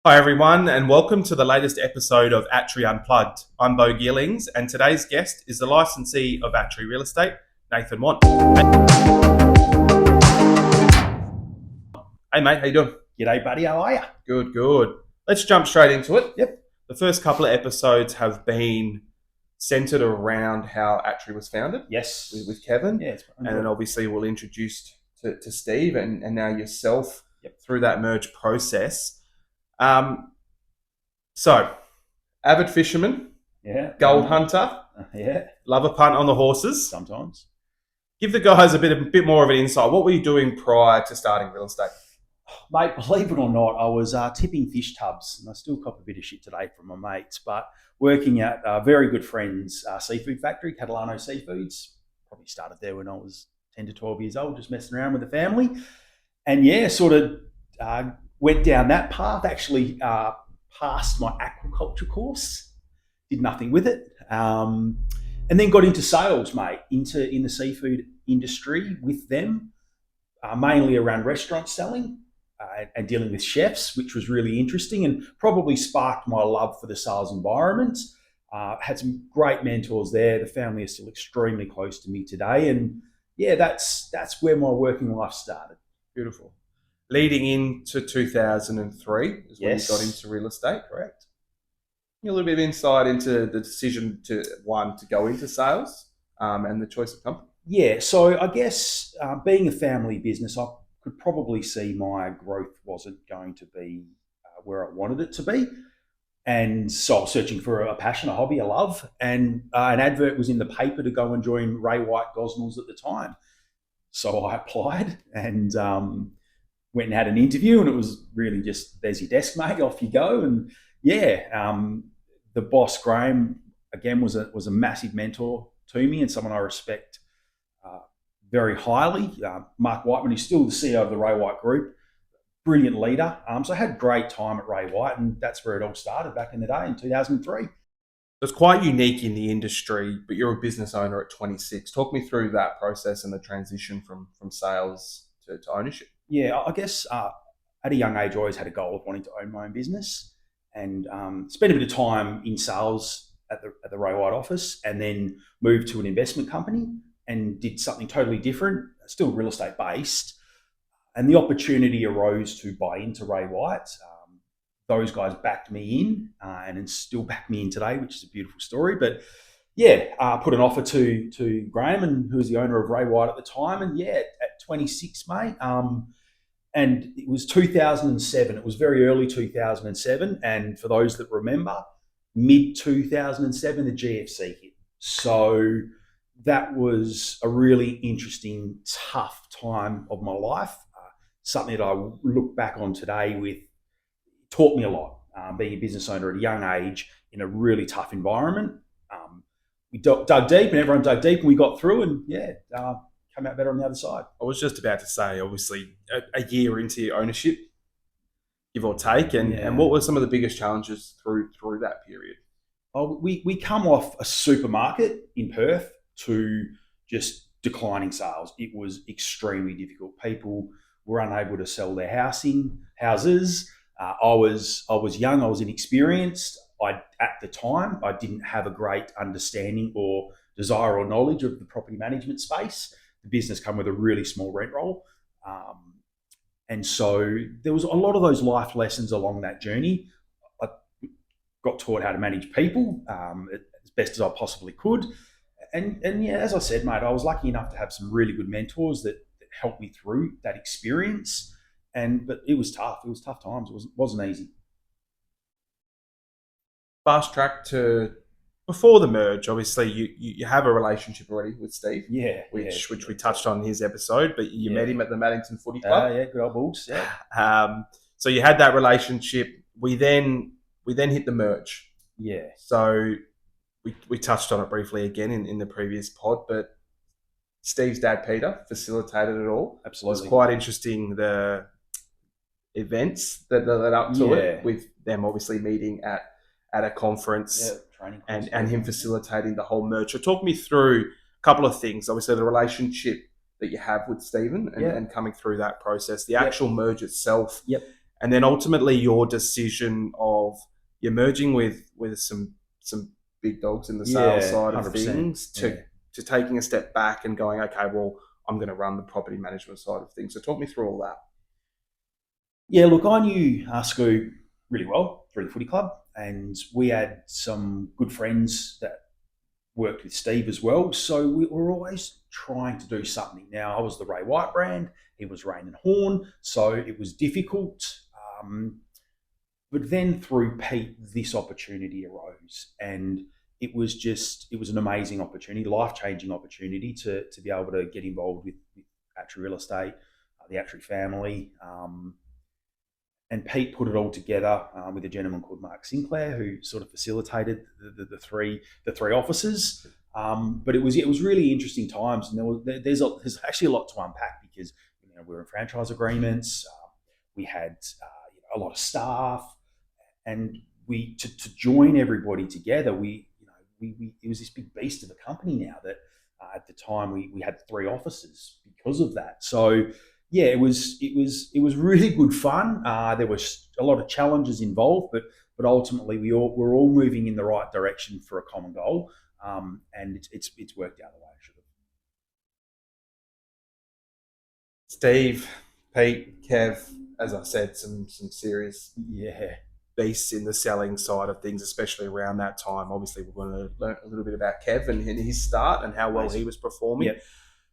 Hi, everyone, and welcome to the latest episode of Attree Unplugged. I'm Bo Gillings, and today's guest is the licensee of Attree Real Estate, Nathan Want. Hey, mate, how you doing? G'day, buddy. How are you? Good, good. Let's jump straight into it. Yep. The first couple of episodes have been centered around how Attree was founded Yes. with Kevin, Yeah. and then obviously we'll introduce to Steve and now yourself Yep. through that merge process. So, avid fisherman, Yeah. gold hunter, Yeah. love a punt on the horses. Sometimes. Give the guys a bit more of an insight. What were you doing prior to starting real estate? Mate, believe it or not, I was tipping fish tubs, and I still cop a bit of shit today from my mates, but working at a very good friend's seafood factory, Catalano Seafoods. Probably started there when I was 10 to 12 years old, just messing around with the family. And yeah, sort of went down that path, actually passed my aquaculture course, did nothing with it. And then got into sales, mate, in the seafood industry with them, mainly around restaurant selling and dealing with chefs, which was really interesting and probably sparked my love for the sales environment. Had some great mentors there. The family is still extremely close to me today. And yeah, that's where my working life started. Beautiful. Leading into 2003 is when Yes. you got into real estate. Correct. A little bit of insight into the decision to go into sales and the choice of company. Yeah, so I guess being a family business, I could probably see my growth wasn't going to be where I wanted it to be. And so I was searching for a passion, a hobby, a love. And an advert was in the paper to go and join Ray White Gosnells at the time. So I applied and went and had an interview, and it was really just, there's your desk, mate, off you go. And yeah, the boss, Graham, again, was a massive mentor to me and someone I respect very highly. Mark Whiteman, who's still the CEO of the Ray White Group, brilliant leader. So I had a great time at Ray White, and that's where it all started back in the day in 2003. It's quite unique in the industry, but you're a business owner at 26. Talk me through that process and the transition from sales to ownership. Yeah, I guess at a young age, I always had a goal of wanting to own my own business and spent a bit of time in sales at the Ray White office, and then moved to an investment company and did something totally different, still real estate based. And the opportunity arose to buy into Ray White. Those guys backed me in and still back me in today, which is a beautiful story. But yeah, put an offer to Graham, and who was the owner of Ray White at the time. And yeah, at 26, mate. And it was 2007. It was very early 2007. And for those that remember, mid 2007, the GFC hit. So that was a really interesting, tough time of my life. Something that I look back on today with, taught me a lot. Being a business owner at a young age in a really tough environment. We dug deep, and everyone dug deep, and we got through, and yeah, came out better on the other side. I was just about to say, obviously, a year into your ownership, give or take, and what were some of the biggest challenges through that period? Oh, we come off a supermarket in Perth to just declining sales. It was extremely difficult. People were unable to sell their houses. I was young. I was inexperienced. At the time, I didn't have a great understanding or desire or knowledge of the property management space. The business came with a really small rent roll. And so there was a lot of those life lessons along that journey. I got taught how to manage people as best as I possibly could. And yeah, as I said, mate, I was lucky enough to have some really good mentors that helped me through that experience. But it was tough. It was tough times. It wasn't easy. Fast track to before the merge. Obviously, you have a relationship already with Steve. Yeah. Which we touched on in his episode, but you met him at the Maddington Footy Club. Yeah, good old Bulls. Yeah. So you had that relationship. We then hit the merge. Yeah. So we touched on it briefly again in the previous pod, but Steve's dad, Peter, facilitated it all. Absolutely. It was quite interesting, the events that led up to it, with them obviously meeting at a conference, training and him facilitating the whole merge. So talk me through a couple of things. Obviously, the relationship that you have with Stephen and coming through that process, the actual merge itself, and then ultimately your decision of you're merging with some big dogs in the sales Yeah, side of 100%. things Yeah. to taking a step back and going, okay, well, I'm going to run the property management side of things. So talk me through all that. Yeah, look, I knew Scoot really well through the footy club, and we had some good friends that worked with Steve as well. So we were always trying to do something. Now, I was the Ray White brand, he was Rain and Horn, so it was difficult. Um, but then through Pete, this opportunity arose, and it was an amazing opportunity, life changing opportunity to be able to get involved with Attree Real Estate, the Attree family. And Pete put it all together with a gentleman called Mark Sinclair, who sort of facilitated the three offices. But it was really interesting times, and there's actually a lot to unpack because we were in franchise agreements, we had a lot of staff, and we to join everybody together. We it was this big beast of a company now that at the time we had three offices because of that. So yeah, it was really good fun. There was a lot of challenges involved, but ultimately we're all moving in the right direction for a common goal, and it's worked out the way it should Steve, Pete, Kev, as I said, some serious have. Yeah, beasts in the selling side of things, especially around that time. Obviously, we're going to learn a little bit about Kev and his start and how well he was performing. Yep.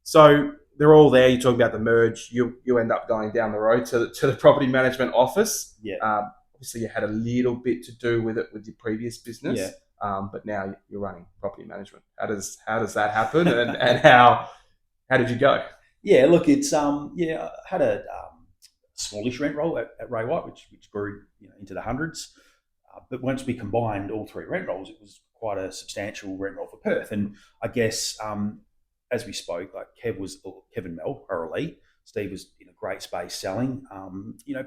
So they're all there. You talk about the merge. You end up going down the road to the property management office. Yeah, Obviously, you had a little bit to do with it with your previous business, yeah. but now you're running property management. How does that happen, and how did you go? Yeah, look, it's I had a smallish rent roll at Ray White, which grew into the hundreds. But once we combined all three rent rolls, it was quite a substantial rent roll for Perth. And I guess as we spoke, like Kev and Mel are elite. Steve was in a great space selling.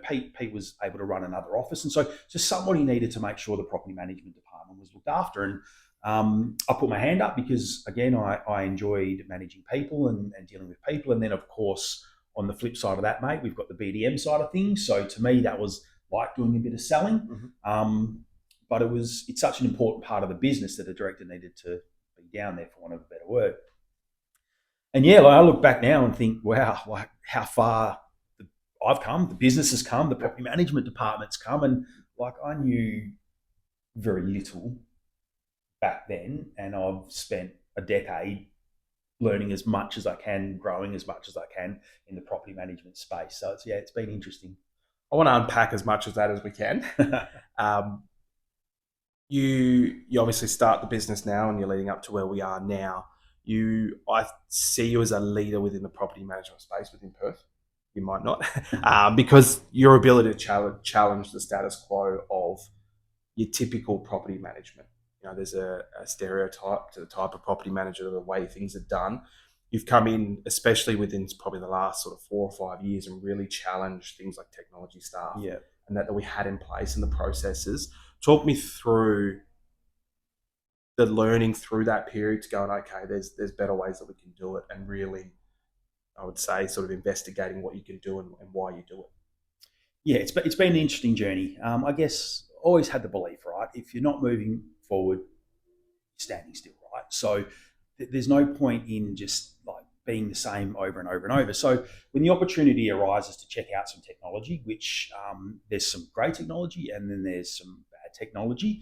Pete was able to run another office, and so just somebody needed to make sure the property management department was looked after. And I put my hand up because, again, I enjoyed managing people and dealing with people. And then, of course, on the flip side of that, mate, we've got the BDM side of things. So to me, that was like doing a bit of selling. But it's such an important part of the business that a director needed to be down there, for want of a better word. And yeah, like I look back now and think, wow, like how far I've come, the business has come, the property management department's come, and like I knew very little back then, and I've spent a decade learning as much as I can, growing as much as I can in the property management space. So it's been interesting. I want to unpack as much of that as we can. Um, you obviously start the business now, and you're leading up to where we are now. I see you as a leader within the property management space within Perth. You might not, because your ability to challenge the status quo of your typical property management. There's a stereotype to the type of property manager, the way things are done. You've come in, especially within probably the last sort of 4 or 5 years, and really challenged things like technology staff Yeah. and that we had in place and the processes. Talk me through the learning through that period to going, okay, there's better ways that we can do it, and really, I would say, sort of investigating what you can do and why you do it. Yeah, it's been an interesting journey. I guess always had the belief, right? If you're not moving forward, you're standing still, right? So there's no point in just like being the same over and over and over. So when the opportunity arises to check out some technology, which there's some great technology and then there's some bad technology,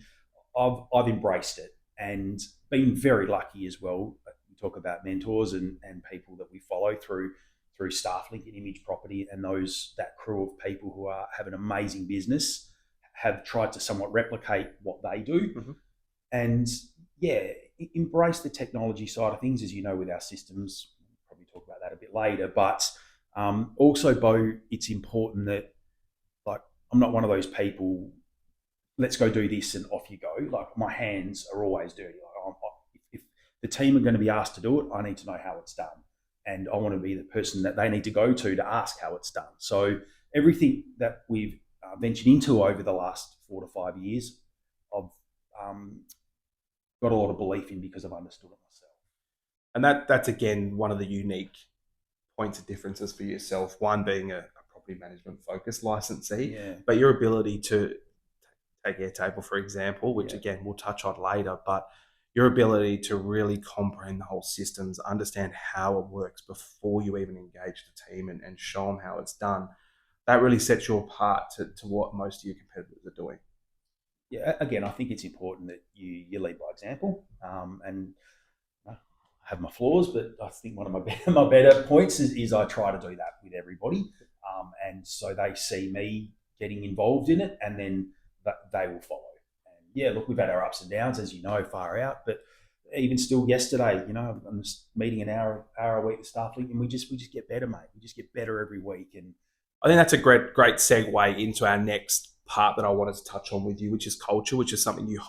I've embraced it and been very lucky as well. We talk about mentors and people that we follow through StaffLink and Image Property, and that crew of people who have an amazing business have tried to somewhat replicate what they do. Mm-hmm. And yeah, embrace the technology side of things, as you know, with our systems. We'll probably talk about that a bit later. But also, Bo, it's important that, like, I'm not one of those people, let's go do this and off you go. Like, my hands are always dirty. Like, if the team are going to be asked to do it, I need to know how it's done. And I want to be the person that they need to go to ask how it's done. So everything that we've ventured into over the last 4 to 5 years, I've got a lot of belief in because I've understood it myself. And that's again one of the unique points of differences for yourself. One being a property property management focused licensee, Yeah. but your ability to take Airtable, for example, which Yeah. again we'll touch on later, but your ability to really comprehend the whole systems, understand how it works before you even engage the team and show them how it's done, that really sets you apart to what most of your competitors are doing. Yeah, again, I think it's important that you lead by example. And I have my flaws, but I think one of my better points is I try to do that with everybody, and so they see me getting involved in it, and then they will follow. And yeah, look, we've had our ups and downs, as you know, far out, but even still yesterday, I'm just meeting an hour a week with staff league, and we just get better, mate. We just get better every week, and I think that's a great segue into our next part that I wanted to touch on with you, which is culture, which is something you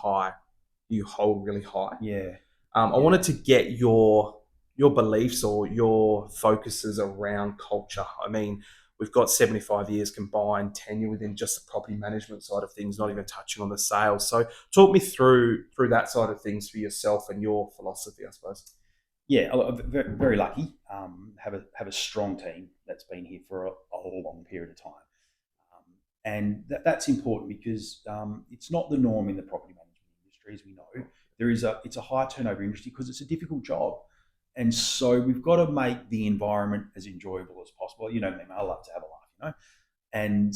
hold really high. yeah. I wanted to get your beliefs or your focuses around culture. I mean, we've got 75 years combined tenure within just the property management side of things, not even touching on the sales. So talk me through that side of things for yourself and your philosophy, I suppose. Yeah, I'm very lucky. Have a strong team that's been here for a long period of time, and that's important because it's not the norm in the property management industry, as we know. It's a high turnover industry because it's a difficult job, and so we've got to make the environment as enjoyable as possible. You know me, I love to have a laugh, and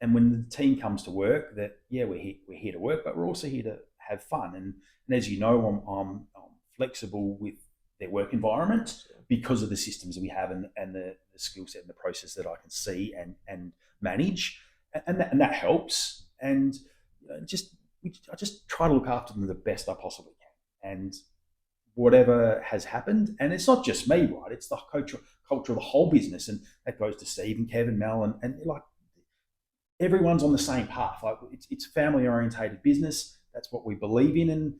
when the team comes to work, that yeah, we're here to work, but we're also here to have fun. And as you know, I'm flexible with their work environment because of the systems that we have and the skill set and the process that I can see and manage, and that helps. And I just try to look after them the best I possibly can. And whatever has happened, and it's not just me, right? It's the culture of the whole business, and that goes to Steve and Kevin, Mel, and like everyone's on the same path. Like it's family orientated business. That's what we believe in,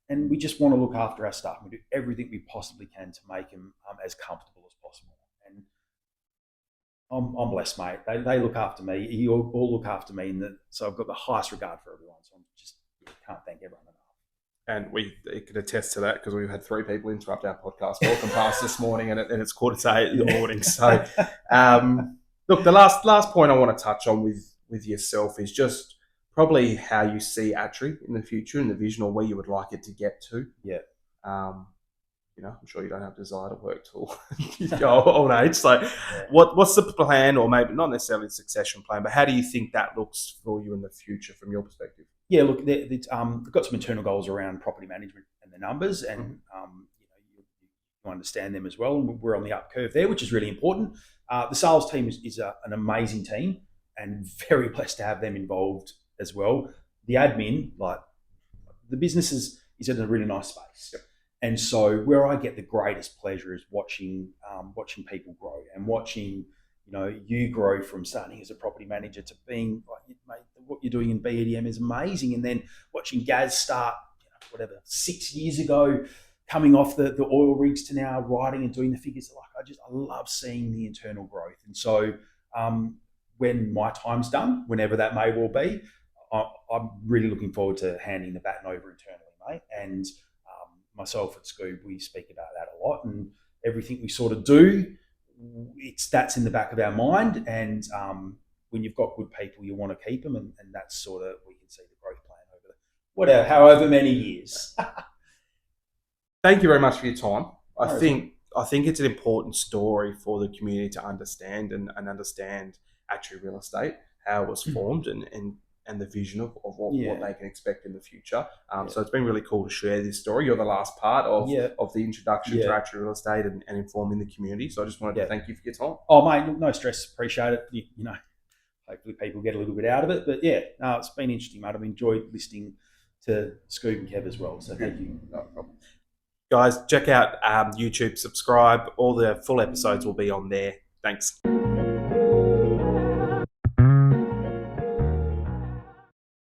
and we just want to look after our staff. We do everything we possibly can to make them as comfortable as possible. And I'm blessed, mate. They look after me. You all look after me, so I've got the highest regard for everyone. So I just can't thank everyone enough. And we can attest to that because we've had 3 people interrupt our podcast walking past this morning, and it's 7:45 in the morning. So, look, the last point I want to touch on with yourself is just probably how you see Atri in the future and the vision, or where you would like it to get to. Yeah. I'm sure you don't have a desire to work till old age. So, what's the plan, or maybe not necessarily a succession plan, but how do you think that looks for you in the future from your perspective? Yeah, look, we've got some internal goals around property management and the numbers, and you understand them as well. And we're on the up curve there, which is really important. The sales team is an amazing team, and very blessed to have them involved as well. The admin, like the business, is in a really nice space. Yep. And so where I get the greatest pleasure is watching people grow and watching you grow from starting as a property manager to being like, mate, what you're doing in BDM is amazing. And then watching Gaz start, 6 years ago, coming off the oil rigs to now writing and doing the figures. Like I love seeing the internal growth. And so when my time's done, whenever that may well be, I'm really looking forward to handing the baton over internally, mate. And myself at Scoob, we speak about that a lot, and everything we sort of do, that's in the back of our mind. And when you've got good people, you want to keep them, and that's sort of, we can see the growth plan over however many years. Thank you very much for your time. I think it's an important story for the community to understand and understand Atri Real Estate, how it was formed, and the vision of what they can expect in the future. So it's been really cool to share this story. You're the last part of the introduction to Atri Real Estate and informing the community. So I just wanted to thank you for your time. Oh, mate, no stress. Appreciate it. Hopefully people get a little bit out of it. But it's been interesting, mate. I've enjoyed listening to Scoob and Kev as well. So thank you. No problem. Guys, check out YouTube, subscribe. All the full episodes will be on there. Thanks.